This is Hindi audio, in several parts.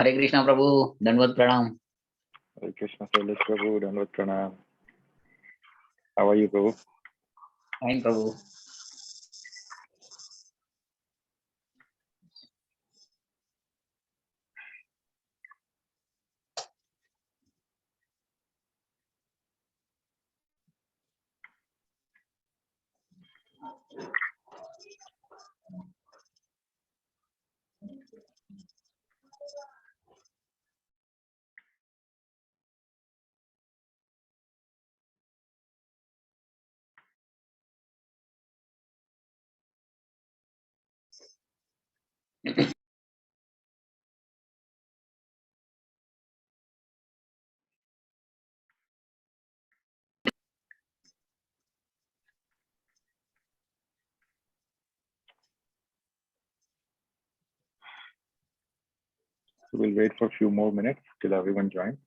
हरे कृष्णा प्रभु, दंडवत प्रणाम। Hare Krishna, Sailesh Prabhu, Dandavat Pranam. How are you, Prabhu? Fine Prabhu. So we'll wait for a few more minutes till everyone joins.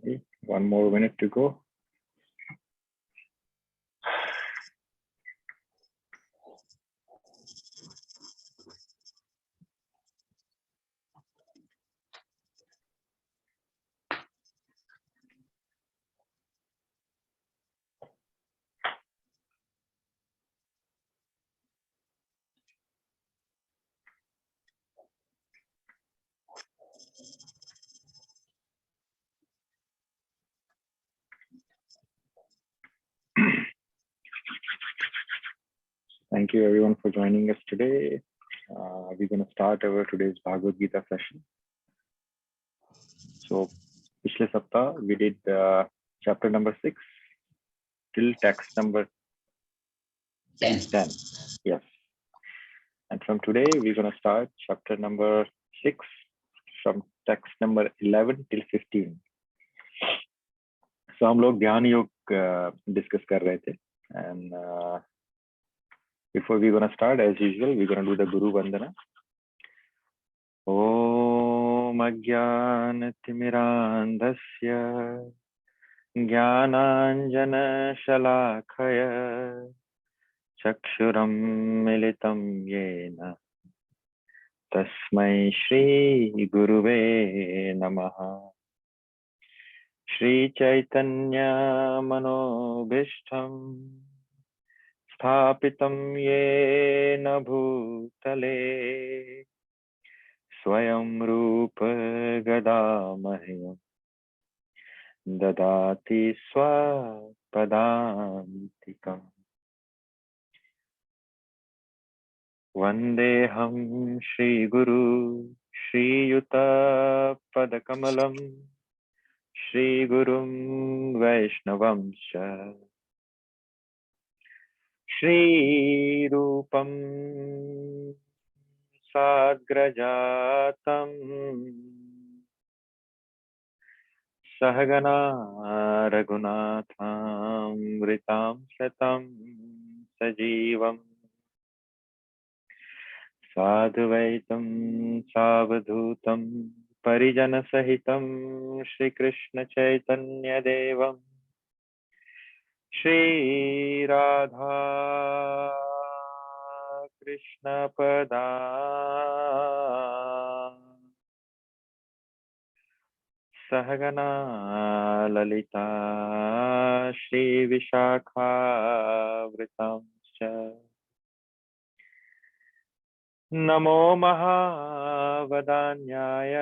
Okay, one more minute to go. Thank you everyone for joining us today. We're going to start our today's Bhagavad Gita session. So, पिछले सप्ताह we did chapter number 6 till text number 10. Yes. And from today we're going to start chapter number 6 from text number 11 till 15. So हम लोग ध्यान योग डिस्कस कर रहे थे and before we're gonna start, as usual, we're gonna do the Guru Vandana. Om Ajnanathmirandhasya Jnananjana Shalakaya Chakshuram Militam Yena Tasmai Shri Guruve Namaha. Shri Chaitanya Manobhishtam स्थापितं येन भूतले स्वयं रूप गदामह्यं ददाति स्वपदान्तिकम् वन्देऽहं श्रीगुरु श्रीयुतपदकमलं श्रीगुरुं वैष्णवंश्च श्रीरूपं साग्रजातं सहगना रघुनाथामृतां सजीवं साद्वैतं सावधूतं परिजनसहितं श्रीकृष्णचैतन्यदेवं श्रीराधा कृष्णपदा सहगना ललिता श्रीविशाखावृतांश्च नमो महावदान्याय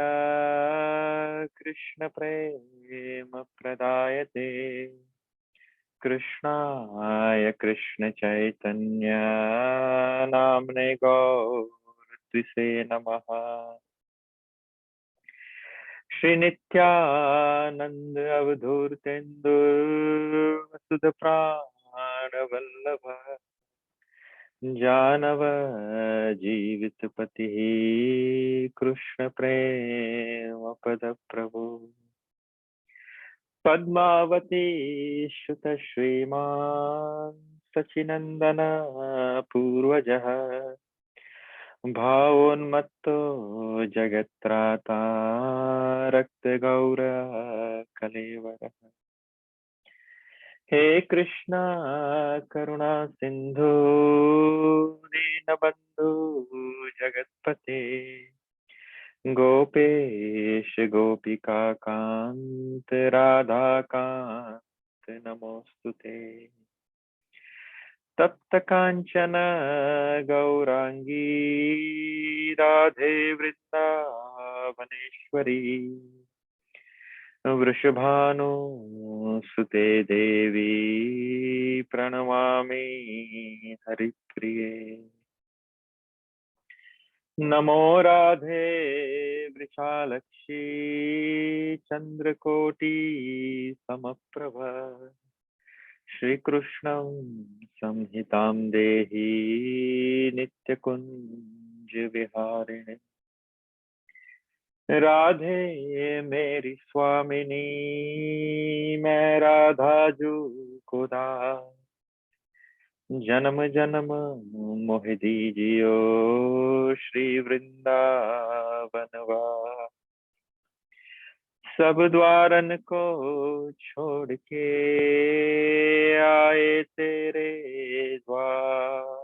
कृष्णप्रेमप्रदायते कृष्णाय कृष्णचैतन्य नाम्ने गौरत्विषे नमः। श्रीनित्यानंद अवधूतेन्दु सुध प्राणवल्लभ जानव जीवित पति कृष्ण प्रेम पद प्रभु पद्मावती श्रुत श्रीमान सचिनंदन पूर्वजः भावोन्मत्तो जगत्राता रक्त गौर कलेवरः हे कृष्णा करुणा सिंधु दीनबंधु जगत्पते गोपेश गोपिका कांत राधा कांत नमोस्तुते तप्त कांचन गौरांगी राधे वृंदावनेश्वरी वृषभानु सुते देवी प्रणमामि हरिप्रिये नमो राधे वृषालक्षी चंद्रकोटि समप्रभ श्रीकृष्णं संहितां देहि नित्यकुंज विहारिणे राधे मेरी स्वामिनी मैं राधा जू को दास जन्म जन्म मोह दीजियो श्री वृंदावन वास सब द्वारन को छोड़ के आए तेरे द्वार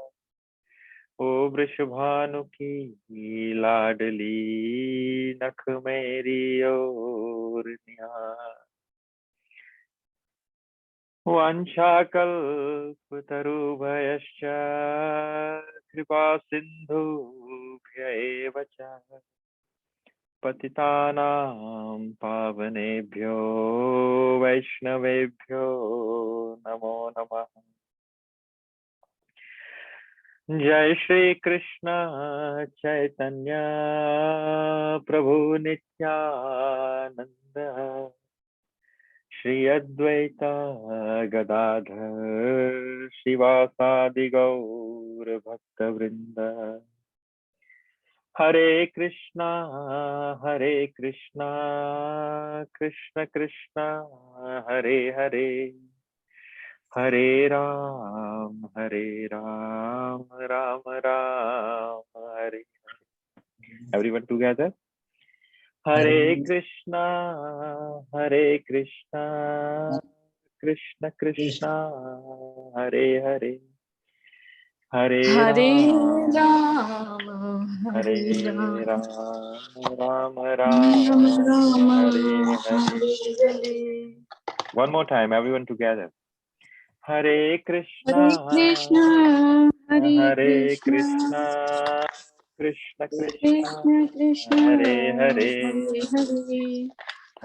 ओ वृषभानु की लाडली नख मेरी ओर निहार वाञ्छाकल्प तरुभयश्च कृपा सिन्धुभ्य एव च पतितानां पावनेभ्यो वैष्णवेभ्यो नमो नमः जय श्री कृष्ण चैतन्य प्रभु नित्यानंद श्री अद्वैत गदाधर शिवासादि गौर भक्त वृंद हरे कृष्णा कृष्ण कृष्ण हरे हरे हरे राम राम राम हरे everyone together Hare Krishna Krishna Krishna Hare Hare Hare Hare Ram Ram Ram Ram Hare Hare one more time everyone together Hare Krishna Hare Krishna Krishna Krishna Krishna Krishna Hare Hare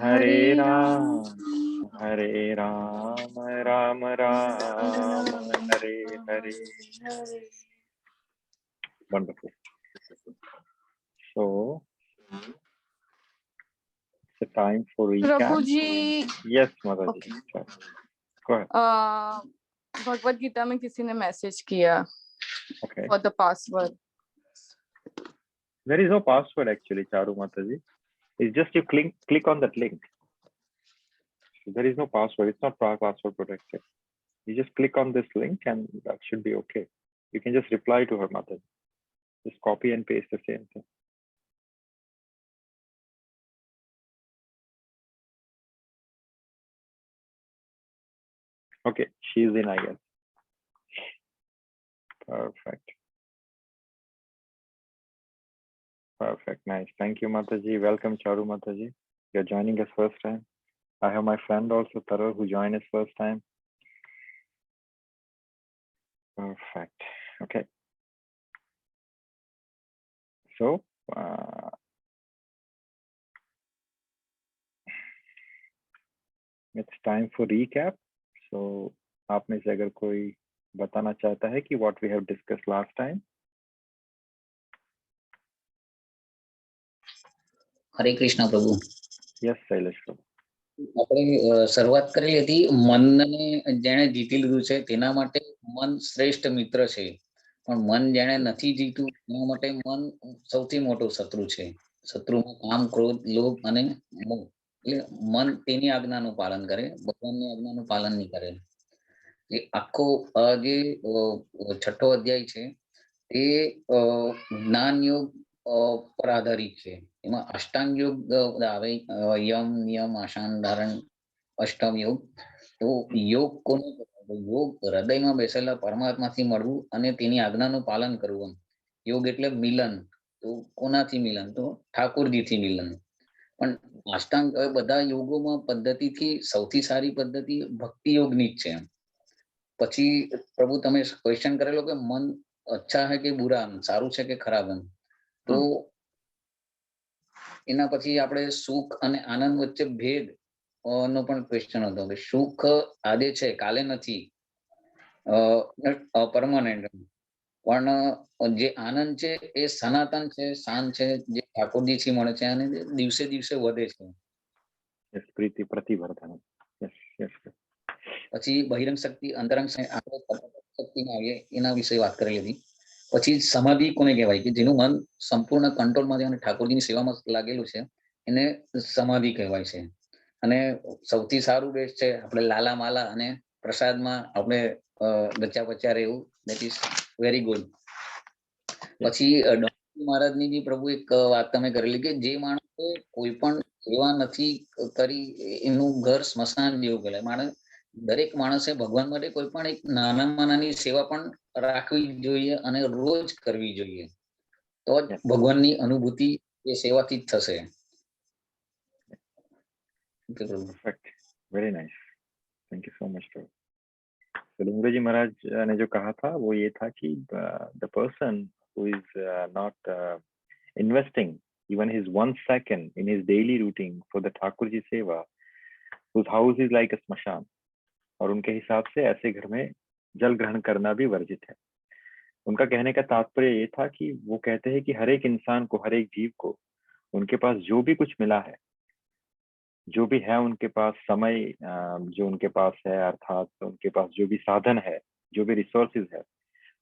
Hare Hare Hare Ram Ram Ram Hare Hare wonderful so it's a time for recap Prabhu ji yes mother ji go ahead Bhagavad Gita में किसी ने मैसेज किया okay for the password there is no password actually charu mataji it's just you click on that link there is no password it's not password protected you just click on this link and that should be okay you can just reply to her mataji just copy and paste the same thing okay she's in I guess perfect nice thank you mataji welcome charu mataji you're joining us first time I have my friend also Tarar who joined us first time perfect okay so it's time for recap so आप में से अगर कोई बताना चाहता है कि what we have discussed last time Hare Krishna Prabhu yes Shailesh Prabhu આપણે શરૂઆત કરેલી હતી મનને જેણે જીતી લીધું છે તેના માટે મન શ્રેષ્ઠ મિત્ર છે પણ મન જેણે નથી જીતું એના માટે મન સૌથી મોટો શત્રુ છે. શત્રુમાં કામ, ક્રોધ, લોભ અને મોહ. એટલે મન તેની આજ્ઞાનું પાલન કરે, ભગવાનની આજ્ઞાનું પાલન નહીં કરે. એ આખો જે છઠ્ઠો અધ્યાય છે તે જ્ઞાન યોગ પર આધારિત છે. એમાં અષ્ટાંગ યોગ આવે, યમ, નિયમ, આસન, ધારણ, અષ્ટમ યોગ. તો યોગ કોને કહેવાય? યોગ હૃદયમાં બેસેલા પરમાત્માથી મળવું અને તેની આજ્ઞાનું પાલન કરવું. યોગ એટલે મિલન. તો કોનાથી મિલન? તો ઠાકોરજીથી મિલન. પણ અષ્ટાંગ બધા યોગોમાં પદ્ધતિથી સૌથી સારી પદ્ધતિ ભક્તિ યોગની જ છે. પછી પ્રભુ તમે ક્વેશ્ચન કરેલો કે મન અચ્છા હે કે બુરા, સારું છે કે ખરાબ. તો એના પછી આપણે સુખ અને આનંદ વચ્ચે ભેદ નો પણ ક્વેશ્ચન હતો કે સુખ આજે છે, કાલે નથી, પરમાનન્ટ. પણ જે આનંદ છે એ સનાતન છે, શાંત છે, જે ઠાકોરજી થી મળે છે અને દિવસે દિવસે વધે છે. Yes, પ્રીતિ પ્રતિવર્ધન. Yes, yes. પછી બહિરંગ શક્તિ, અંતરંગ શક્તિમાં આવીએ, એના વિશે વાત કરેલી હતી. પછી સમાધિ કોને કહેવાય? કે જેનું મન સંપૂર્ણ કંટ્રોલમાં છે અને ઠાકોરજીની સેવામાં લાગેલું છે, એને સમાધિ કહેવાય છે. અને સૌથી સારું બેસ્ટ છે આપણે લાલા માલા અને પ્રસાદમાં આપણે બચ્ચા બચ્ચા રહેવું. That is very good. પછી મહારાજની બી પ્રભુ એક વાત તમે કરેલી કે જે માણસે કોઈ પણ સેવા નથી કરી એનું ઘર સ્મશાન જેવું કહેવાય. માણસ, દરેક માણસે ભગવાન માટે કોઈ પણ એક નાનામાં નાની સેવા પણ રાખવી જોઈએ અને રોજ કરવી જોઈએ. તો જ ભગવાનની અનુભૂતિ એ સેવાથી જ થશે. Perfect. Very nice. Thank you so much, sir. So डूंगरे जी महाराज ने जो कहा था वो ये था कि the person who is not investing even his 1 second in his daily routine for the Thakur ji seva, whose house is like a smashan, और उनके हिसाब से ऐसे घर में जल ग्रहण करना भी वर्जित है. उनका कहने का तात्पर्य ये था कि वो कहते हैं कि हर एक इंसान को, हर एक जीव को उनके पास जो भी कुछ मिला है, जो भी है उनके पास समय, जो उनके पास है, अर्थात उनके पास जो भी साधन है, जो भी रिसोर्सेज है,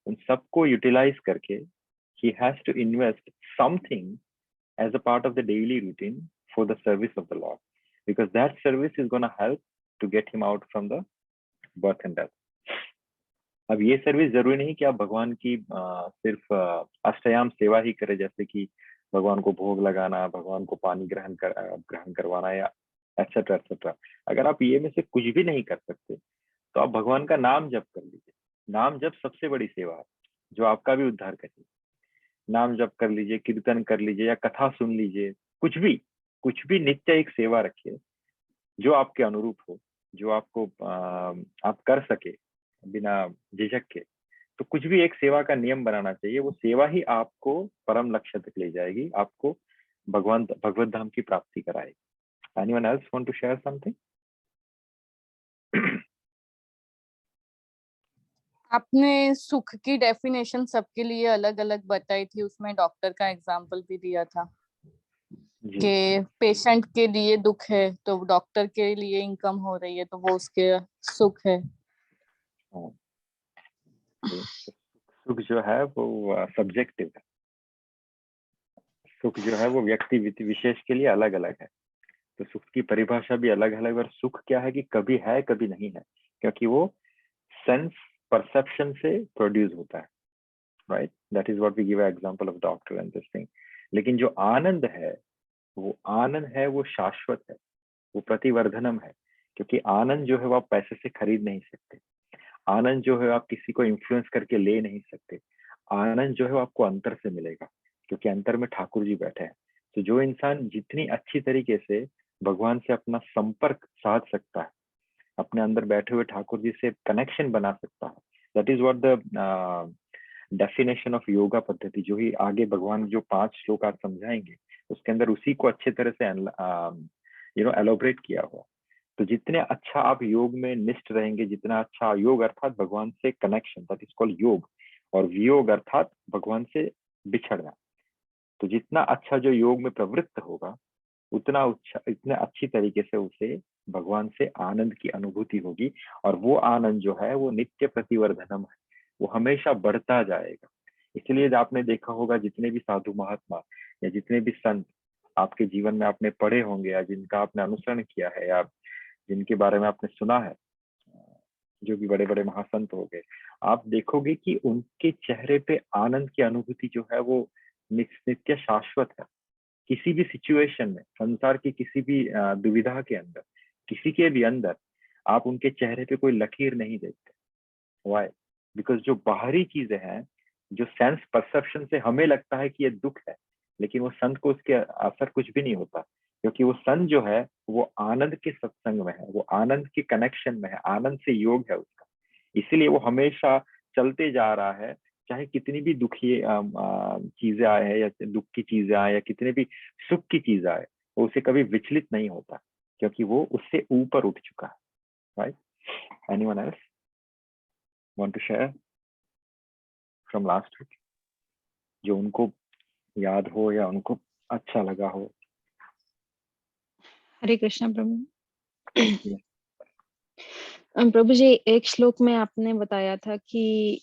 उन सबको यूटिलाइज करके he has to invest something as a part of the daily routine for the service of the Lord, because that service is going to help to get him out from the birth and death. अब ये सर्विस जरूरी नहीं कि आप भगवान की सिर्फ अष्टयाम सेवा ही करें, जैसे कि भगवान को भोग लगाना, भगवान को पानी ग्रहण करवाना या एक्सेट्रा एक्सेट्रा. अगर आप ये में से कुछ भी नहीं कर सकते तो आप भगवान का नाम जप कर लीजिए. नाम जप सबसे बड़ी सेवा है जो आपका भी उद्धार करेगी. नाम जप कर लीजिए, कीर्तन कर लीजिए या कथा सुन लीजिए, कुछ भी नित्य एक सेवा रखिए जो आपके अनुरूप हो, जो आपको आप कर सके बिना झिझक के. तो कुछ भी एक सेवा का नियम बनाना चाहिए. वो सेवा ही आपको परम लक्ष्य तक ले जाएगी, आपको भगवत धाम की प्राप्ति कराएगी. Anyone else want to share something? आपने सुख की डेफिनेशन सबके लिए अलग अलग बताई थी, उसमें डॉक्टर का एग्जाम्पल भी दिया था कि पेशेंट के लिए दुख है तो डॉक्टर के लिए इनकम हो रही है तो वो उसके सुख है. सुख जो है वो सब्जेक्टिव है. सुख जो है वो व्यक्ति विशेष के लिए अलग अलग है. तो सुख की परिभाषा भी अलग अलग. और सुख क्या है कि कभी है कभी नहीं है, क्योंकि वो सेंस परसेप्शन से प्रोड्यूस होता है. Right, that is what we give example of doctor and this thing. लेकिन जो आनंद है वो शाश्वत है, वो प्रतिवर्धनम है. क्योंकि आनंद जो है वो आप पैसे से खरीद नहीं सकते. आनंद जो है आप किसी को इन्फ्लुएंस करके ले नहीं सकते. आनंद जो है वो आपको अंतर से मिलेगा, क्योंकि अंतर में ठाकुर जी बैठे हैं. तो जो इंसान जितनी अच्छी तरीके से भगवान से अपना संपर्क साध सकता है, अपने अंदर बैठे हुए ठाकुर जी से कनेक्शन बना सकता है, that is what the definition of yoga पद्धति, जो ही आगे भगवान जो 5 श्लोक आज समझाएंगे उसके अंदर उसी को अच्छे तरह से एलोबरेट किया हुआ. तो जितने अच्छा आप योग में निष्ठ रहेंगे, जितना अच्छा योग अर्थात भगवान से कनेक्शन, दैट इज कॉल्ड योग, और वियोग अर्थात भगवान से बिछड़ना. तो जितना अच्छा जो योग में प्रवृत्त होगा उतना इतने अच्छी तरीके से उसे भगवान से आनंद की अनुभूति होगी. और वो आनंद जो है वो नित्य प्रतिवर्धनम है, वो हमेशा बढ़ता जाएगा. इसलिए आपने देखा होगा जितने भी साधु महात्मा या जितने भी संत आपके जीवन में आपने पढ़े होंगे या जिनका आपने अनुसरण किया है या जिनके बारे में आपने सुना है, जो भी बड़े बड़े महासंत हो गए, आप देखोगे कि उनके चेहरे पे आनंद की अनुभूति जो है वो नित्य शाश्वत है। किसी भी सिचुएशन में, संसार की किसी भी दुविधा के अंदर, किसी के भी अंदर आप उनके चेहरे पे कोई लकीर नहीं देखते। वाई? बिकॉज जो बाहरी चीजें हैं, जो सेंस परसेप्शन से हमें लगता है कि ये दुख है, लेकिन वो संत को उसके असर कुछ भी नहीं होता, क्योंकि वो संत जो है वो आनंद के सत्संग में है, वो आनंद के कनेक्शन में है, आनंद से योग है उसका। इसीलिए वो हमेशा चलते जा रहा है, चाहे कितनी भी दुखी चीजें आए हैं या दुख की चीजें आए या कितने भी सुख की चीज आए, वो उसे कभी विचलित नहीं होता, क्योंकि वो उससे ऊपर उठ चुका है। Right? Anyone else want to share from last week, जो उनको याद हो या उनको अच्छा लगा हो? हरे कृष्णा प्रभु। Yes. प्रभु जी, एक श्लोक में आपने बताया था कि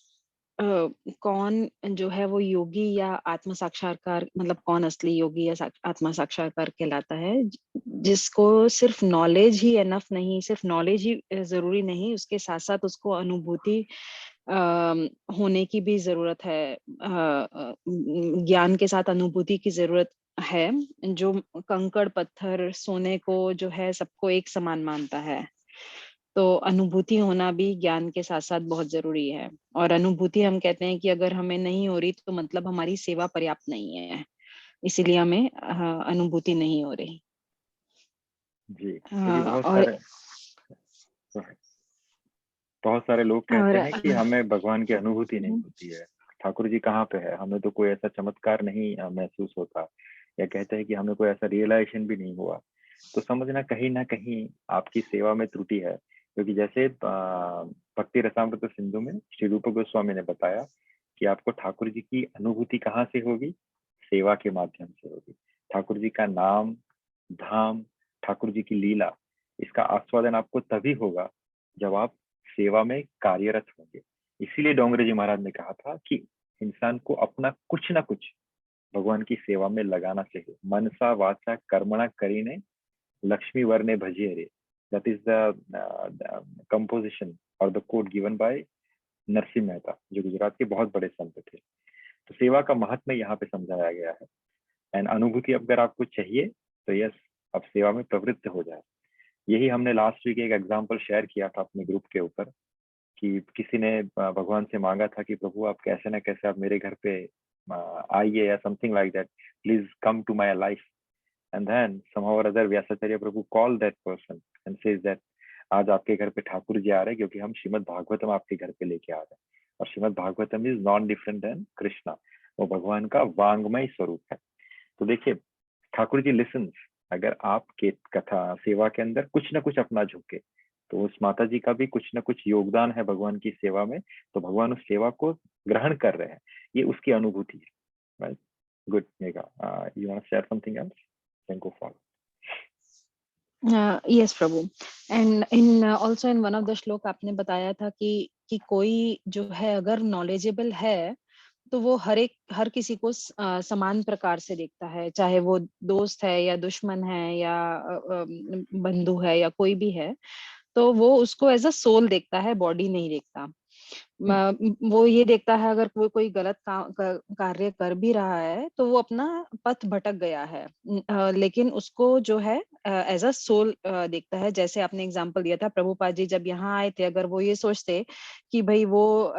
कौन जो है वो योगी या आत्म साक्षात्कार, मतलब कौन असली योगी या आत्मा साक्षात्कार कहलाता है, जिसको सिर्फ नॉलेज ही एनफ नहीं, सिर्फ नॉलेज ही जरूरी नहीं, उसके साथ साथ उसको अनुभूति होने की भी जरूरत है, ज्ञान के साथ अनुभूति की जरूरत है, जो कंकड़ पत्थर सोने को जो है सबको एक समान मानता है। तो अनुभूति होना भी ज्ञान के साथ साथ बहुत जरूरी है। और अनुभूति हम कहते हैं कि अगर हमें नहीं हो रही तो मतलब हमारी सेवा पर्याप्त नहीं है, इसीलिए हमें अनुभूति नहीं हो रही। जी, क्योंकि और बहुत सारे लोग कहते हैं कि और हमें भगवान की अनुभूति नहीं होती है, ठाकुर जी कहाँ पे है, हमें तो कोई ऐसा चमत्कार नहीं महसूस होता, या कहते हैं कि हमें कोई ऐसा रियलाइजेशन भी नहीं हुआ। तो समझना कहीं ना कहीं आपकी सेवा में त्रुटि है, क्योंकि जैसे भक्ति रसामृत सिंधु में श्री रूप गोस्वामी ने बताया कि आपको ठाकुर जी की अनुभूति कहाँ से होगी? सेवा के माध्यम से होगी। ठाकुर जी का नाम, धाम, ठाकुर जी की लीला, इसका आस्वादन आपको तभी होगा जब आप सेवा में कार्यरत होंगे। इसीलिए डोंगरे जी महाराज ने कहा था कि इंसान को अपना कुछ ना कुछ भगवान की सेवा में लगाना चाहिए। मनसा वाचा कर्मणा करीने लक्ष्मी वर्णे भजिए रे, दैट इज द कंपोजिशन और the quote given by Narsinh Mehta, जो गुजरात के बहुत बड़े संत थे। तो सेवा का महत्व यहाँ पे समझाया गया है। एंड अनुभूति अगर आपको चाहिए तो यस, आप सेवा में प्रवृत्त हो जाए। यही हमने लास्ट वीक एक एग्जांपल शेयर किया था अपने ग्रुप के ऊपर, कि किसी ने भगवान से मांगा था कि प्रभु आप कैसे ना कैसे आप मेरे घर पे आइए या something like that, please come to my life. And then somehow और other Vyasacharya Prabhu call that person and says that आज आपके घर पे ठाकुर जी आ रहे हैं, क्योंकि हम श्रीमद् भागवतम आपके घर पे लेके आ रहे हैं। और Srimad Bhagavatam is non different than Krishna, वो भगवान का वांग्मय स्वरूप है। तो देखिए, ठाकुर जी लिसन्स, अगर आपके कथा सेवा के अंदर कुछ ना कुछ अपना झुके, तो उस माता जी का भी कुछ ना कुछ योगदान है भगवान की सेवा में, तो भगवान उस सेवा को ग्रहण कर रहे हैं, ये उसकी अनुभूति है। Right? Good Megha, you want to share something else? Can go for. Yes प्रभु। And in also in one of the shloka आपने बताया था कि कोई जो है अगर नॉलेजेबल है तो वो हर किसी को समान प्रकार से देखता है, चाहे वो दोस्त है या दुश्मन है या बंधु है या कोई भी है, तो वो उसको एज अ सोल देखता है, बॉडी नहीं देखता। वो ये देखता है अगर कोई गलत कार्य कर भी रहा है तो वो अपना पथ भटक गया है, लेकिन उसको जो है एज अ सोल देखता है। जैसे आपने एग्जांपल दिया था, प्रभुपाद जी जब यहाँ आए थे, अगर वो ये सोचते कि भाई वो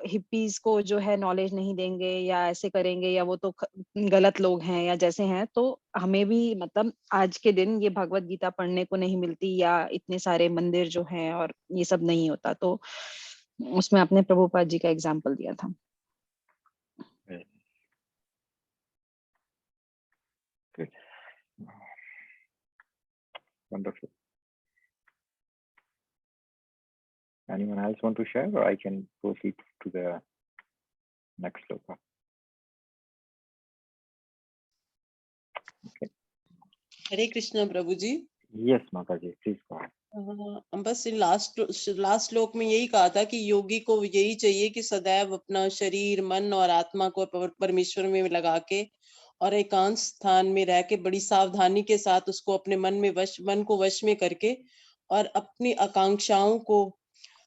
हिप्पीज को जो है नॉलेज नहीं देंगे या ऐसे करेंगे या वो तो गलत लोग हैं या जैसे हैं, तो हमें भी मतलब आज के दिन ये भगवत गीता पढ़ने को नहीं मिलती या इतने सारे मंदिर जो हैं और ये सब नहीं होता। तो उसमें आपने प्रभुपाद जी का एग्जाम्पल दिया था। Good. Wonderful. Anyone else want to share, or I can proceed to the next sloka? Okay. Hare Krishna, Prabhuji. Yes, Mataji, please go ahead. हाँ, बस लास्ट श्लोक में यही कहा था कि योगी को यही चाहिए कि सदैव अपना शरीर, मन और आत्मा को परमेश्वर में लगा के और एकांत स्थान में रह के बड़ी सावधानी के साथ उसको अपने मन को वश में करके और अपनी आकांक्षाओं को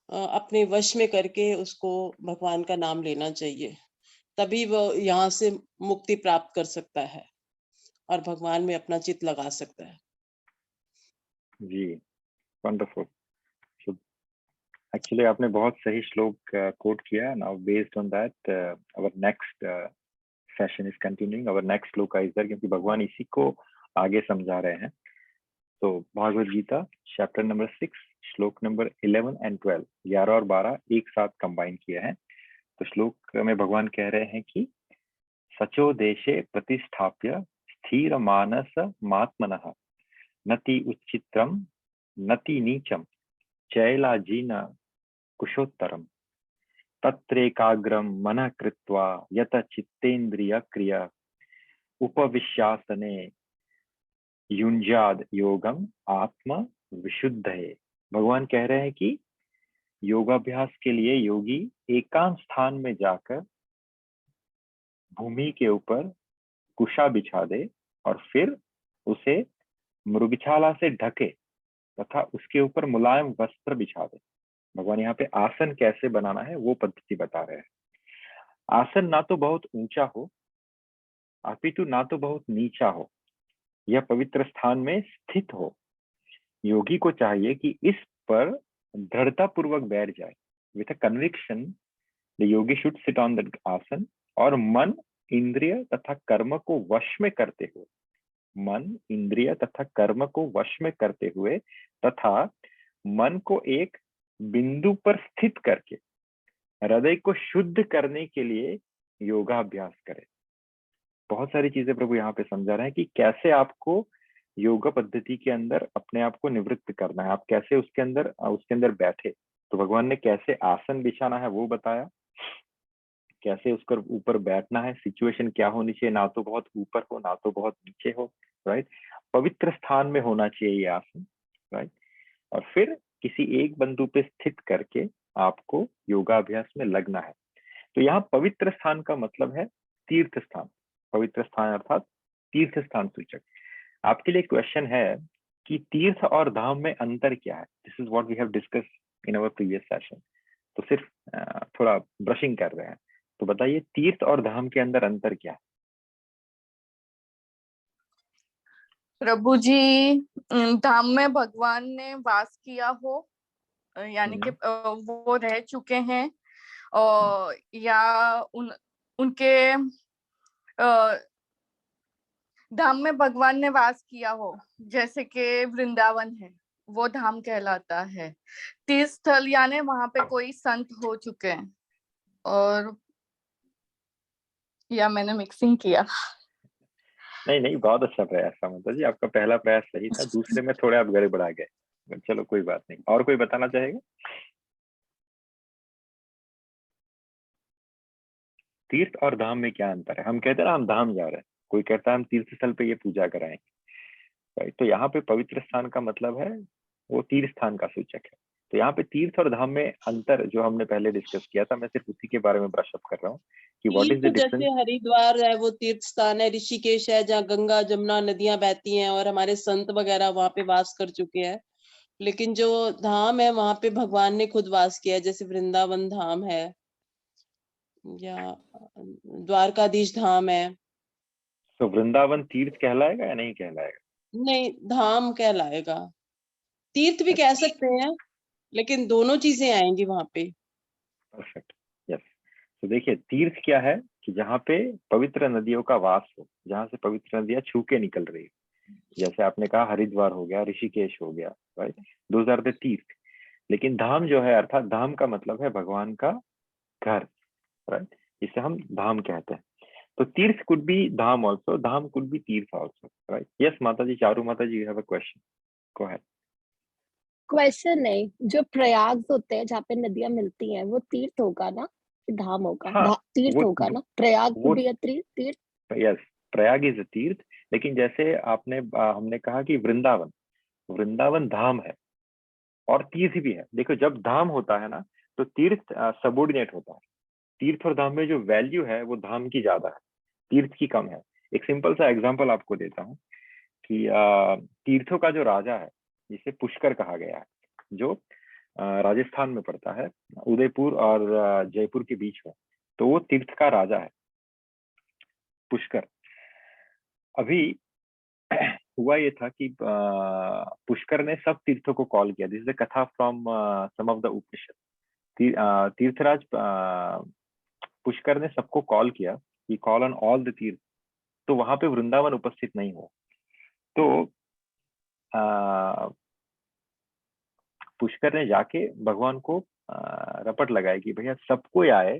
अपने वश में करके उसको भगवान का नाम लेना चाहिए, तभी वो यहाँ से मुक्ति प्राप्त कर सकता है और भगवान में अपना चित्त लगा सकता है। जी, वंडरफुल। सो एक्चुअली आपने बहुत सही श्लोक कोट किया। Now based on that our next session is continuing, our next shloka is there, क्योंकि भगवान इसी को आगे समझा रहे हैं। तो भागवत गीता चैप्टर नंबर 6 श्लोक नंबर 11 एंड 12, 11 और 12 एक साथ कंबाइन किए हैं। तो श्लोक में भगवान कह रहे हैं कि सचो देशे प्रतिष्ठाप्य स्थिर मानस मात्मनः नति उच्चित्रम नति नीचम चैलाजीन कुशोत्तरम तत्रेकाग्रम मनः कृत्वा यत चित्तेन्द्रिय क्रिया उपविश्यासने युंजाद योगम आत्म विशुद्धये। भगवान कह रहे हैं कि योगाभ्यास के लिए योगी एकांत स्थान में जाकर भूमि के ऊपर कुशा बिछा दे और फिर उसे मृगछाला से ढके तथा उसके ऊपर मुलायम वस्त्र बिछा दे। भगवान यहाँ पे आसन कैसे बनाना है वो पद्धति बता रहे हैं। आसन ना तो बहुत ऊंचा हो अपितु ना तो बहुत नीचा हो, यह पवित्र स्थान में स्थित हो। योगी को चाहिए कि इस पर दृढ़ता पूर्वक बैठ जाए। With a conviction the Yogi should sit on the आसन और मन इंद्रिय तथा कर्म को वश में करते हुए, मन इंद्रिय तथा कर्म को वश में करते हुए तथा मन को एक बिंदु पर स्थित करके हृदय को शुद्ध करने के लिए योगाभ्यास करें। बहुत सारी चीजें प्रभु यहाँ पे समझा रहे हैं कि कैसे आपको योगा पद्धति के अंदर अपने आप को निवृत्त करना है, आप कैसे उसके अंदर बैठे। तो भगवान ने कैसे आसन बिछाना है वो बताया, कैसे उसके ऊपर बैठना है, सिचुएशन क्या होनी चाहिए, ना तो बहुत ऊपर हो ना तो बहुत नीचे हो, राइट। पवित्र स्थान में होना चाहिए ये आसन, राइट। और फिर किसी एक बिंदु पे स्थित करके आपको योगाभ्यास में लगना है। तो यहाँ पवित्र स्थान का मतलब है तीर्थ स्थान। पवित्र स्थान अर्थात तीर्थ स्थान सूचक। आपके लिए क्वेश्चन है कि तीर्थ और धाम में अंतर क्या है। This is what we have discuss in our previous session. तो सिर्फ थोड़ा ब्रशिंग कर रहे हैं, तो बताइए तीर्थ और धाम के अंदर अंतर क्या है। प्रभु जी, धाम में भगवान ने वास किया हो, यानी कि वो रह चुके हैं, और या उनके धाम में भगवान ने वास किया हो, जैसे कि वृंदावन है, वो धाम कहलाता है। तीर्थ स्थल यानी वहां पे कोई संत हो चुके हैं, और या मैंने मिक्सिंग किया। नहीं, बहुत अच्छा प्रयास था माता जी, आपका पहला प्रयास सही था, दूसरे में थोड़े आप गड़बड़ा गए। चलो कोई बात नहीं। और कोई बताना चाहेगा। तीर्थ और धाम में क्या अंतर है। हम कहते हैं ना हम धाम जा रहे हैं, कोई कहता है हम तीर्थ स्थल पे ये पूजा कराएंगे, तो यहाँ पे पवित्र स्थान का मतलब है वो तीर्थ स्थान का सूचक है। तो यहाँ पे तीर्थ और धाम में अंतर जो हमने पहले डिस्कस किया था, मैं सिर्फ उसी के बारे में ब्रशअप कर रहा हूँ कि व्हाट इज द डिफरेंस। जैसे हरिद्वार है वो तीर्थ स्थान है, ऋषिकेश है जहाँ गंगा जमुना नदियां बहती हैं और हमारे संत वगैरह वहां पे वास कर चुके हैं। लेकिन जो धाम है वहां पे भगवान ने खुद वास किया है, जैसे वृंदावन धाम है या द्वारकाधीश धाम है। तो वृंदावन तीर्थ कहलाएगा या नहीं कहलाएगा। नहीं, धाम कहलाएगा। तीर्थ भी कह सकते हैं, लेकिन दोनों चीजें आएंगी वहां पे। Perfect, yes. तो देखिए तीर्थ क्या है कि जहाँ पे पवित्र नदियों का वास हो, जहाँ से पवित्र नदियां छू के निकल रही है। जैसे आपने कहा हरिद्वार हो गया, ऋषिकेश हो गया, राइट, दोज आर द तीर्थ। लेकिन धाम जो है, अर्थात धाम का मतलब है भगवान का घर, राइट, इसे हम धाम कहते हैं। तो tirth could be dham also, dham could be tirth also, right. Yes Mata ji, Charu Mata ji, you have a question, go ahead. Question नहीं, जो प्रयाग होते हैं जहाँ पे नदियां मिलती हैं वो तीर्थ होगा ना कि धाम होगा। हाँ, तीर्थ होगा ना, प्रयाग वो भी तीर्थ। यस, प्रयाग इज अ तीर्थ। लेकिन जैसे आपने हमने कहा कि वृंदावन धाम है, और तीर्थ भी है। देखो जब धाम होता है ना तो तीर्थ सबॉर्डिनेट होता है। तीर्थ और धाम में जो वैल्यू है वो धाम की ज्यादा है, तीर्थ की कम है। एक सिंपल सा एग्जांपल आपको देता हूँ कि तीर्थों का जो राजा है जिसे पुष्कर कहा गया है, जो राजस्थान में पड़ता है, उदयपुर और जयपुर के बीच में, तो वो तीर्थ का राजा है पुष्कर। अभी हुआ ये था कि पुष्कर ने सब तीर्थों को कॉल किया। दिस इज द कथा फ्रॉम सम ऑफ द उपनिषद। तीर्थराज पुष्कर ने सबको कॉल किया, ही कॉल ऑन ऑल द तीर्थ। तो वहां पे वृंदावन उपस्थित नहीं हुआ। तो पुष्कर ने जाके भगवान को रपट लगाई कि भैया सब कोई आए,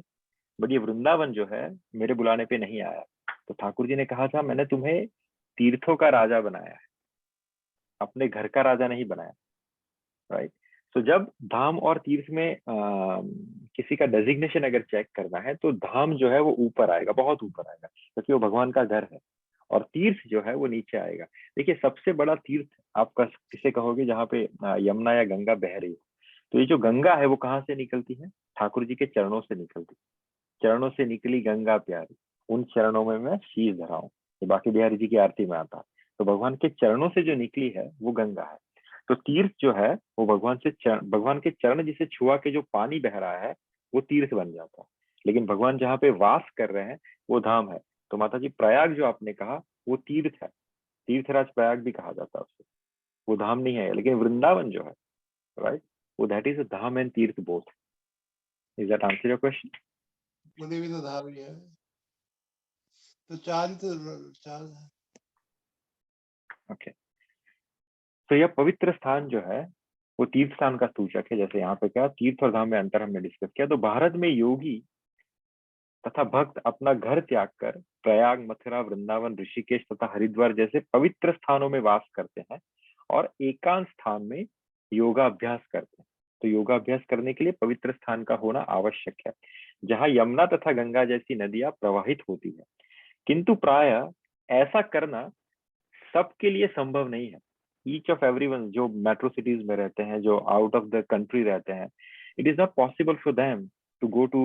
बट ये वृंदावन जो है मेरे बुलाने पे नहीं आया। तो ठाकुर जी ने कहा था मैंने तुम्हें तीर्थों का राजा बनाया है, अपने घर का राजा नहीं बनाया, राइट। तो जब धाम और तीर्थ में किसी का डेजिग्नेशन अगर चेक करना है तो धाम जो है वो ऊपर आएगा, बहुत ऊपर आएगा, क्योंकि वो भगवान का घर है। और तीर्थ जो है वो नीचे आएगा। देखिए सबसे बड़ा तीर्थ आप किसे कहोगे जहाँ पे यमुना या गंगा बह रही हो। तो ये जो गंगा है वो कहाँ से निकलती है? ठाकुर जी के चरणों से निकलती। चरणों से निकली गंगा प्यारी, उन चरणों में मैं शीश धराऊं। ये बाकी बिहारी जी की आरती में आता है। तो भगवान के चरणों से जो निकली है वो गंगा है। तो तीर्थ जो है वो भगवान के चरण जिसे छुआ के जो पानी बह रहा है वो तीर्थ बन जाता है। लेकिन भगवान जहाँ पे वास कर रहे हैं वो धाम है। तो माता जी प्रयाग जो आपने कहा वो तीर्थ है, तीर्थराज प्रयाग भी कहा जाता है उसको, वो धाम नहीं है। लेकिन वृंदावन जो है, राइट, वो that is a dham and tirth both. Is that answer your question? मुझे भी तो धाम ही है, तो चार ही तो चार है। ओके, तो यह पवित्र स्थान जो है वो तीर्थ स्थान का सूचक है। जैसे यहाँ पे क्या तीर्थ और धाम में अंतर हमने डिस्कस किया। तो भारत में योगी तथा भक्त अपना घर त्याग कर प्रयाग, मथुरा, वृंदावन, ऋषिकेश तथा हरिद्वार जैसे पवित्र स्थानों में वास करते हैं और एकांत स्थान में योगाभ्यास करते हैं। तो योगाभ्यास करने के लिए पवित्र स्थान का होना आवश्यक है, जहाँ यमुना तथा गंगा जैसी नदियां प्रवाहित होती है। किंतु प्रायः ऐसा करना सबके लिए संभव नहीं है। ईच ऑफ एवरीवन जो मेट्रो सिटीज में रहते हैं, जो आउट ऑफ द कंट्री रहते हैं, it is not possible for them to go to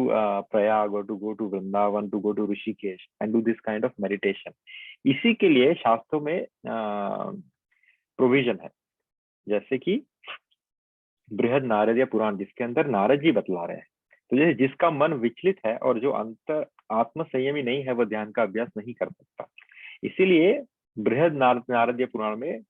Prayag or to go to Vrindavan, to go to Rishikesh and do this kind of meditation. इसी के लिए शास्त्रों में प्रोविजन है, जैसे कि बृहद नारद या पुराण, जिसके अंदर नारद जी बतला रहे हैं। तो जैसे जिसका मन विचलित है और जो अंतर आत्म संयमी नहीं है वह ध्यान का अभ्यास नहीं कर सकता। इसीलिए बृहद नारद या पुराण में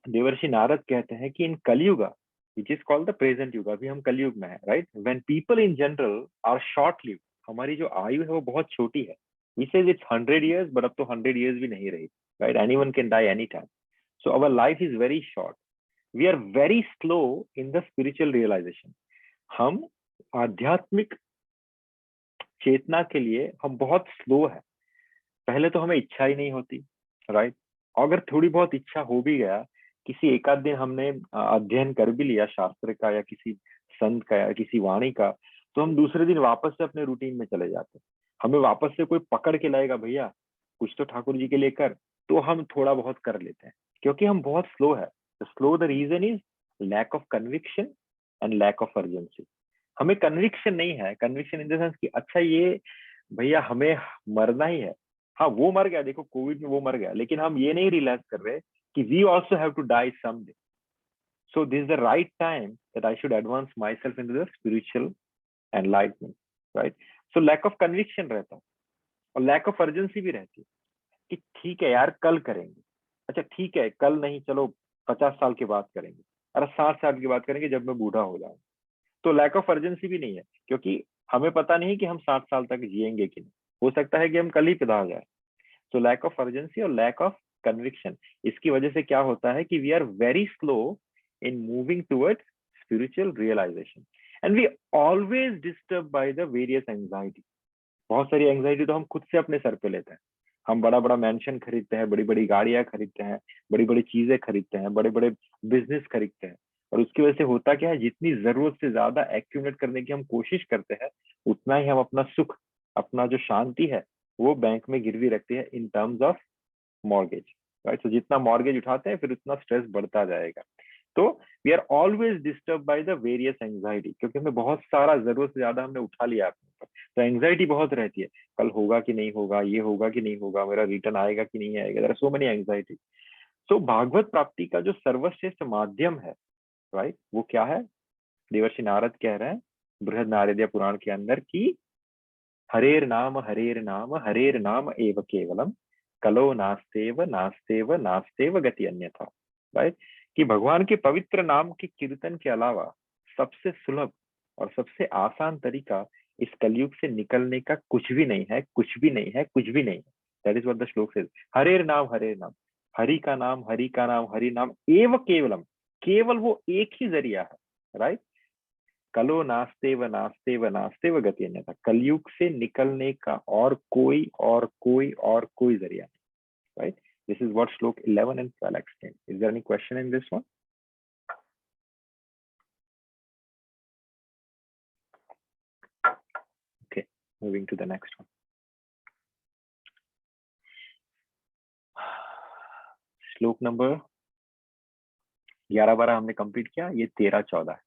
देवर्षि नारद कहते हैं कि इन कलयुग, which is called the present युग, अभी हम कलयुग में है, right? When people in general are short lived, हमारी जो आयु है वो बहुत छोटी है। We say it's 100 years, but अब तो 100 years भी नहीं रही, right? Anyone can die anytime. So our life is very short. We are very slow in the spiritual realization. हम आध्यात्मिक चेतना के लिए हम बहुत स्लो है। पहले तो हमें इच्छा ही नहीं होती, राइट? अगर थोड़ी बहुत इच्छा हो भी गया, किसी एक आध दिन हमने अध्ययन कर भी लिया शास्त्र का या किसी संत का या किसी वाणी का, तो हम दूसरे दिन वापस से अपने रूटीन में चले जाते हैं। हमें वापस से कोई पकड़ के लाएगा, भैया कुछ तो ठाकुर जी के लिए कर, तो हम थोड़ा बहुत कर लेते हैं, क्योंकि हम बहुत स्लो है। Slow the reason is lack of conviction and lack of urgency. हमें कन्विक्शन नहीं है, कन्विक्शन इन द सेंस कि अच्छा ये भैया हमें मरना ही है। हाँ वो मर गया, देखो कोविड में वो मर गया, लेकिन हम ये नहीं रियलाइज कर रहे कि we also have to die someday. So this is the right time that I should advance myself into the spiritual enlightenment, right? So lack of conviction रहता है और lack of urgency भी रहती है कि ठीक है यार कल करेंगे, अच्छा ठीक है कल नहीं, चलो 50 साल के बाद करेंगे, अरे 60 साल के बाद करेंगे जब मैं बूढ़ा हो जाऊंगा। तो lack of urgency भी नहीं है, क्योंकि हमें पता नहीं कि हम 60 साल तक जिएंगे कि नहीं, हो सकता है कि हम कल ही पिता जाए। So lack of urgency और lack of conviction, इसकी वजह से क्या होता है कि we are very slow in moving towards spiritual realization and we always disturbed by the various anxiety. बहुत सारी एंजाइटी तो हम खुद से अपने सर पे लेते हैं। हम बड़ा बड़ा मेंशन खरीदते हैं, बड़ी बड़ी गाड़ियां खरीदते हैं, बड़ी बड़ी चीजें खरीदते हैं, बड़े बड़े बिजनेस खरीदते हैं, और उसकी वजह से होता क्या है, जितनी जरूरत से ज्यादा एक्यूमुलेट करने की हम कोशिश करते हैं, उतना ही हम अपना सुख, अपना जो शांति है वो बैंक में गिरवी रखते हैं in terms of mortgage, right? तो जितना मॉर्गेज उठाते हैं फिर उतना स्ट्रेस बढ़ता जाएगा। तो we are always disturb by the various anxiety, क्योंकि हमें बहुत सारा, जरूरत से ज्यादा हमने उठा लिया अपने ऊपर, तो एंजाइटी बहुत रहती है, कल होगा कि नहीं होगा, ये होगा कि नहीं होगा, मेरा रिटर्न आएगा कि नहीं आएगा, there are so many anxiety. So भागवत प्राप्ति का जो सर्वश्रेष्ठ माध्यम है, राइट, वो क्या है? देवर्षि नारद कह रहे हैं बृहद नारदीय पुराण के अंदर कि हरेर नाम हरेर नाम एव केवलम, कलो नास्तेव नास्तेव नास्तेव गति अन्यथा, राइट, कि भगवान के पवित्र नाम के कीर्तन के अलावा सबसे सुलभ और सबसे आसान तरीका इस कलयुग से निकलने का कुछ भी नहीं है, कुछ भी नहीं है, कुछ भी नहीं है। दैट इज व्हाट द श्लोक सेज, हरेर नाम, हरि का नाम, हरि का नाम, हरि नाम एव केवलम, केवल वो एक ही जरिया है, राइट। कलो नास्तेव नास्तेव नास्तेव गति अन्यथा, कलयुग से निकलने का और कोई जरिया नहीं, राइट। This is what श्लोक 11 and 12 explain. Is there any question in this one? Okay, moving to the next one. श्लोक नंबर 11-12 हमने कंप्लीट किया, ये 13-14 है।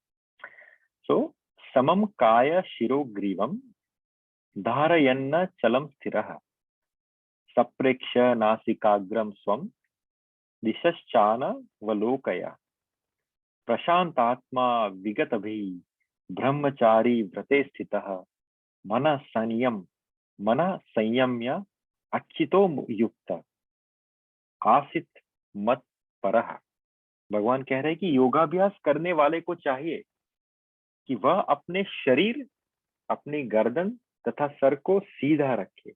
सो समम काय शिरो ग्रीवम धारयन्न चलम स्थिरः सप्रेक्ष नासिकाग्रम स्वम दिशश्चान वलोकया प्रशांतात्मा विगतभि ब्रह्मचारी व्रते स्थितः मन संयम्य अच्युतो युक्त आसित मत परः। भगवान कह रहे हैं कि योगाभ्यास करने वाले को चाहिए कि वह अपने शरीर, अपनी गर्दन तथा सर को सीधा रखे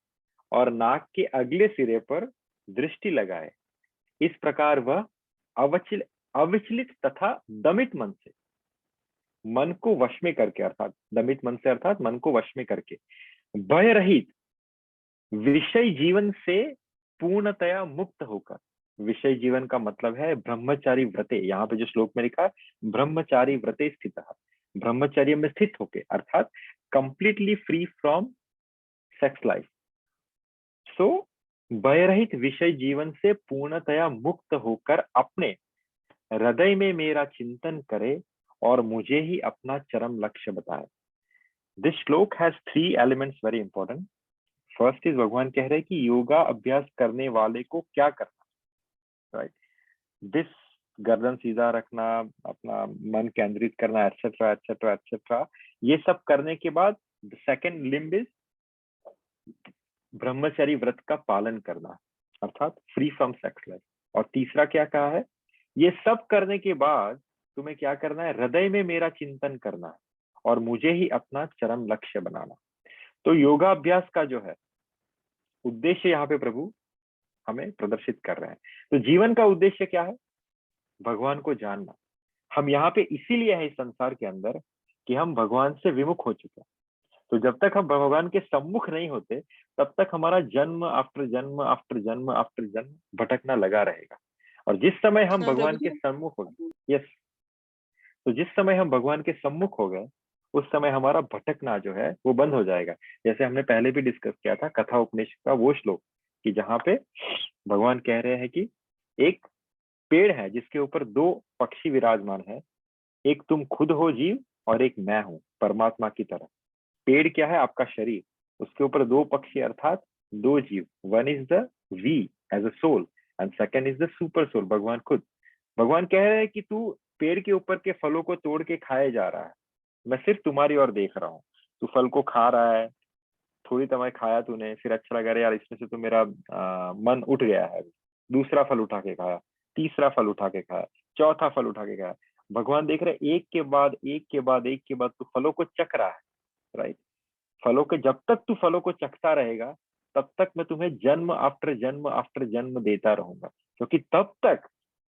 और नाक के अगले सिरे पर दृष्टि लगाए। इस प्रकार वह अविचलित तथा दमित मन से, मन को वश में करके, अर्थात दमित मन से अर्थात मन को वश में करके, भय रहित विषय जीवन से पूर्णतया मुक्त होकर, विषय जीवन का मतलब है ब्रह्मचारी व्रते, यहाँ पे जो श्लोक में लिखा है ब्रह्मचारी व्रते स्थित, ब्रह्मचर्य में स्थित होके, अर्थात completely free from sex life. So भय रहित विषय जीवन से पूर्णतया मुक्त होकर अपने हृदय में मेरा चिंतन करे और मुझे ही अपना चरम लक्ष्य बताए। दिस श्लोक has 3 elements very important. First is, भगवान कह रहे हैं कि योगा अभ्यास करने वाले को क्या करना, राइट, दिस गर्दन सीधा रखना, अपना मन केंद्रित करना, एटसेट्रा एटसेट्रा एटसेट्रा, ये सब करने के बाद सेकंड लिम्ब इज ब्रह्मचर्य व्रत का पालन करना, अर्थात फ्री फ्रॉम सेक्स लाइफ। और तीसरा क्या कहा है, ये सब करने के बाद तुम्हें क्या करना है, हृदय में मेरा चिंतन करना है और मुझे ही अपना चरम लक्ष्य बनाना। तो योगाभ्यास का जो है उद्देश्य यहाँ पे प्रभु हमें प्रदर्शित कर रहे हैं। तो जीवन का उद्देश्य क्या है, भगवान को जानना। हम यहाँ पे इसीलिए है इस संसार के अंदर कि हम भगवान से विमुख हो चुके हैं। तो जब तक हम भगवान के सम्मुख नहीं होते तब तक हमारा जन्म आफ्टर जन्म आफ्टर जन्म आफ्टर जन्म भटकना लगा रहेगा। और जिस समय हम भगवान के सम्मुख हो गए, यस, तो जिस समय हम भगवान के सम्मुख हो गए उस समय हमारा भटकना जो है वो बंद हो जाएगा। जैसे हमने पहले भी डिस्कस किया था कथा उपनिषद का वो श्लोक, कि जहाँ पे भगवान कह रहे हैं कि एक पेड़ है जिसके ऊपर 2 पक्षी विराजमान है, एक तुम खुद हो जीव और एक मैं हूं परमात्मा की तरह। पेड़ क्या है, आपका शरीर, उसके ऊपर 2 पक्षी अर्थात 2 जीव, one is the we as a soul and second is the super soul, भगवान खुद। भगवान कह रहे हैं कि तू पेड़ के ऊपर के फलों को तोड़ के खाए जा रहा है, मैं सिर्फ तुम्हारी ओर देख रहा हूँ। तू फल को खा रहा है, थोड़ी समय खाया तूने, फिर अच्छा लगा यार इसमें से तो मेरा मन उठ गया है, दूसरा फल उठा के खाया, तीसरा फल उठा के खाया, चौथा फल उठा के खाया। भगवान देख रहे एक के बाद एक के बाद एक के बाद तू फलों को चख रहा है, राइट। फलों के, जब तक तू फलों को चखता रहेगा तब तक मैं तुम्हें जन्म आफ्टर जन्म देता रहूंगा, क्योंकि तब तक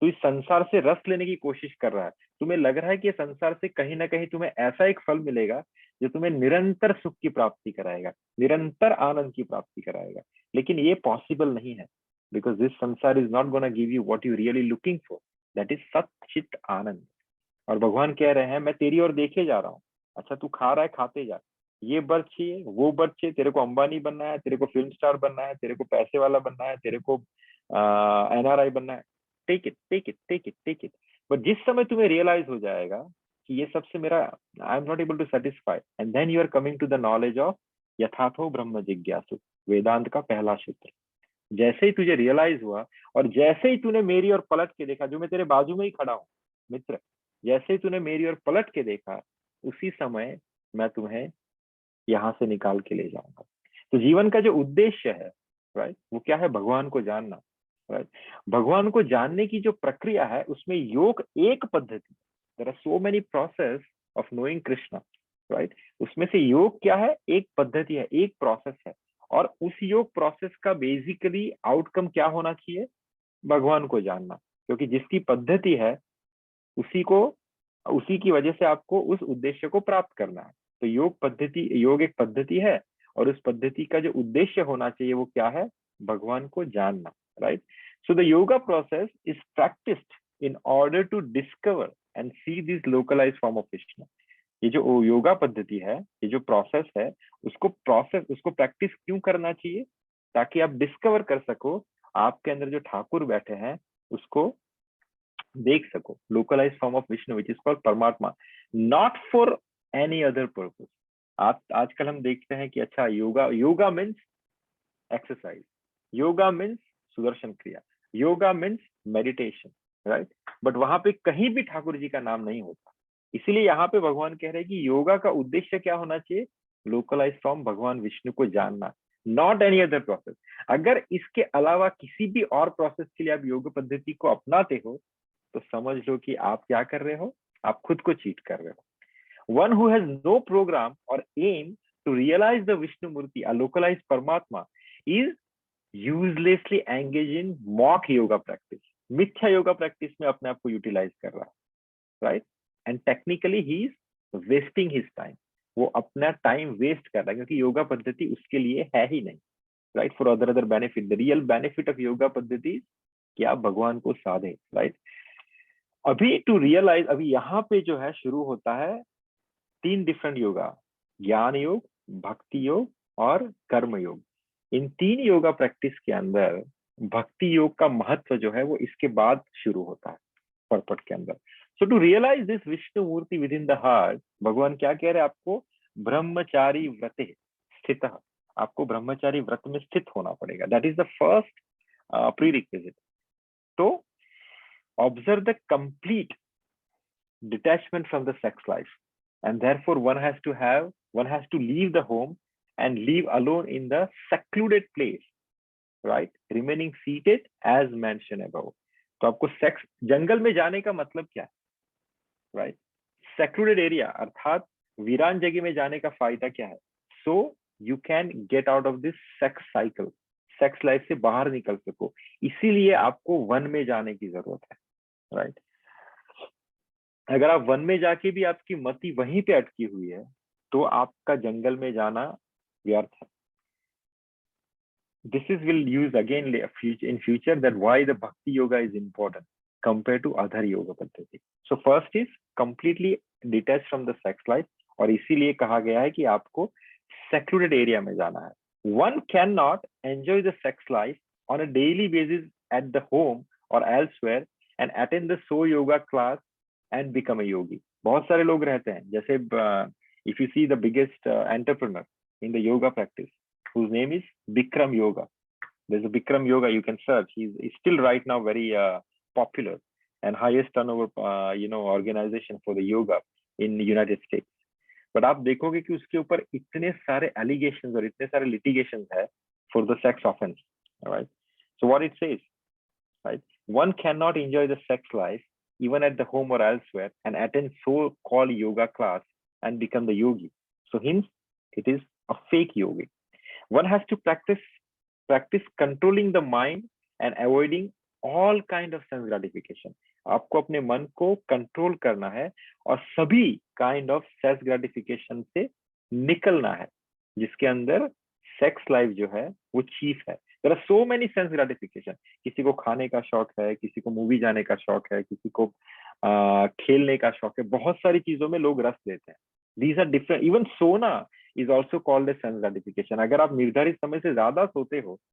तू इस संसार से रस लेने की कोशिश कर रहा है। तुम्हें लग रहा है कि संसार से कहीं ना कहीं तुम्हें ऐसा एक फल मिलेगा जो तुम्हें निरंतर सुख की प्राप्ति कराएगा, निरंतर आनंद की प्राप्ति कराएगा, लेकिन ये पॉसिबल नहीं है, because this samsara is not gonna give you what you really looking for, that is sacchit anand. और भगवान कह रहे हैं मैं तेरी ओर देखे जा रहा हूँ, अच्छा तू खा रहा है, खाते जा, ये बर्थ चाहिए, वो बर्थ चाहिए, तेरे को अंबानी बनना है, तेरे को फिल्म स्टार बनना है, तेरे को पैसे वाला बनना है, तेरे को NRI बनना है, take it take it take it take it. But जिस समय तुम्हें रियलाइज हो जाएगा कि ये सबसे मेरा I am not able to satisfy, and then you are coming to the knowledge of yathartho brahma जिज्ञासु, वेदांत का पहला सूत्र। जैसे ही तुझे रियलाइज हुआ और जैसे ही तूने मेरी और पलट के देखा, जो मैं तेरे बाजू में ही खड़ा हूँ मित्र, जैसे ही तूने मेरी और पलट के देखा, उसी समय मैं तुम्हें यहाँ से निकाल के ले जाऊंगा। तो जीवन का जो उद्देश्य है, राइट, वो क्या है? भगवान को जानना, राइट। भगवान को जानने की जो प्रक्रिया है उसमें योग एक पद्धति, there are so many process of knowing Krishna, right. उसमें से योग क्या है? एक पद्धति है, एक प्रोसेस है। और उस योग प्रोसेस का बेसिकली आउटकम क्या होना चाहिए? भगवान को जानना, क्योंकि जिसकी पद्धति है उसी की वजह से आपको उस उद्देश्य को प्राप्त करना है। तो योग एक पद्धति है, और उस पद्धति का जो उद्देश्य होना चाहिए वो क्या है? भगवान को जानना, right. So the yoga process is practised in order to discover and see this localised form of Krishna. ये जो योगा पद्धति है, ये जो प्रोसेस है, उसको प्रैक्टिस क्यों करना चाहिए? ताकि आप डिस्कवर कर सको, आपके अंदर जो ठाकुर बैठे हैं उसको देख सको, localize form of Vishnu which is called paramatma, not for any other purpose. आप आजकल हम देखते हैं कि अच्छा yoga means exercise, yoga means Sudarshan kriya, yoga means meditation, right. But वहां पे कहीं भी ठाकुर जी का नाम नहीं होता। इसीलिए यहाँ पे भगवान कह रहे हैं कि योगा का उद्देश्य क्या होना चाहिए? लोकलाइज फ्रॉम भगवान विष्णु को जानना, नॉट एनी अदर प्रोसेस। अगर इसके अलावा किसी भी और प्रोसेस के लिए आप योग पद्धति को अपनाते हो तो समझ लो कि आप क्या कर रहे हो? आप खुद को चीट कर रहे हो। One who has no program or aim to realize the Vishnu murti, a localize paramatma, is uselessly engage in mock yoga practice, mithya yoga practice में अपने आप को यूटिलाइज कर रहा है, right. And technically he is wasting his time, वो अपना टाइम वेस्ट कर रहा है, क्योंकि योगा पद्धति उसके लिए है ही नहीं, right, for other benefit. The real benefit of yoga पद्धति कि आप भगवान को साधे, राइट। अभी टू रियलाइज, अभी यहाँ पे जो है शुरू होता है 3 डिफरेंट योगा, ज्ञान योग, भक्ति योग और कर्म योग। इन 3 योगा प्रैक्टिस के अंदर भक्ति योग का महत्व जो है वो इसके बाद शुरू होता है पर्पट के अंदर। So to realize this Vishnu murti within the heart, भगवान क्या कह रहे हैं आपको? ब्रह्मचारी व्रते स्थित, आपको ब्रह्मचारी व्रत में स्थित होना पड़ेगा। That is the first prerequisite. तो observe the complete detachment from the sex life, and therefore one has to leave the home and live alone in the secluded place, right, remaining seated as mentioned above. तो आपको सेक्स जंगल में जाने का मतलब क्या है? राइट, secluded area अर्थात वीरान जगह में जाने का फायदा क्या है? So you can get out of this sex cycle, sex life से बाहर निकल सको, इसीलिए आपको वन में जाने की जरूरत है, राइट। अगर आप वन में जाके भी आपकी मति वहीं पे अटकी हुई है तो आपका जंगल में जाना व्यर्थ है। This is will use again in future that why the bhakti yoga is important compared to other yoga पद्धति। So first is completely detached from the sex life, और इसीलिए कहा गया है कि आपको secluded area में जाना है। One cannot enjoy the sex life on a daily basis at the home or elsewhere and attend the so yoga class and become a yogi। बहुत सारे लोग रहते हैं, जैसे if you see the biggest entrepreneur in the yoga practice whose name is Bikram Yoga, there's a Bikram Yoga, you can search, he's still right now very popular and highest turnover organization for the yoga in the United States। but आप देखोगे कि उसके ऊपर इतने सारे allegations और इतने सारे litigations है for the sex offense, right? So what it says, right, one cannot enjoy the sex life even at the home or elsewhere and attend so-called yoga class and become the yogi. So hence it is a fake yogi। one has to practice controlling the mind and avoiding all kind of sense gratification। आपको अपने मन को कंट्रोल करना है और सभी काइंड ऑफ सेंस ग्रेटिफिकेशन से निकलना है, जिसके अंदर सेक्स लाइफ जो है वो चीफ है। There are so many sense gratification, किसी को खाने का शौक है, किसी को मूवी जाने का शौक है, किसी को खेलने का शौक है, बहुत सारी चीजों में लोग रस लेते हैं। These are different. इवन सोना is also called a sense gratification. अगर आप निर्धारित समय से ज्यादा सोते हो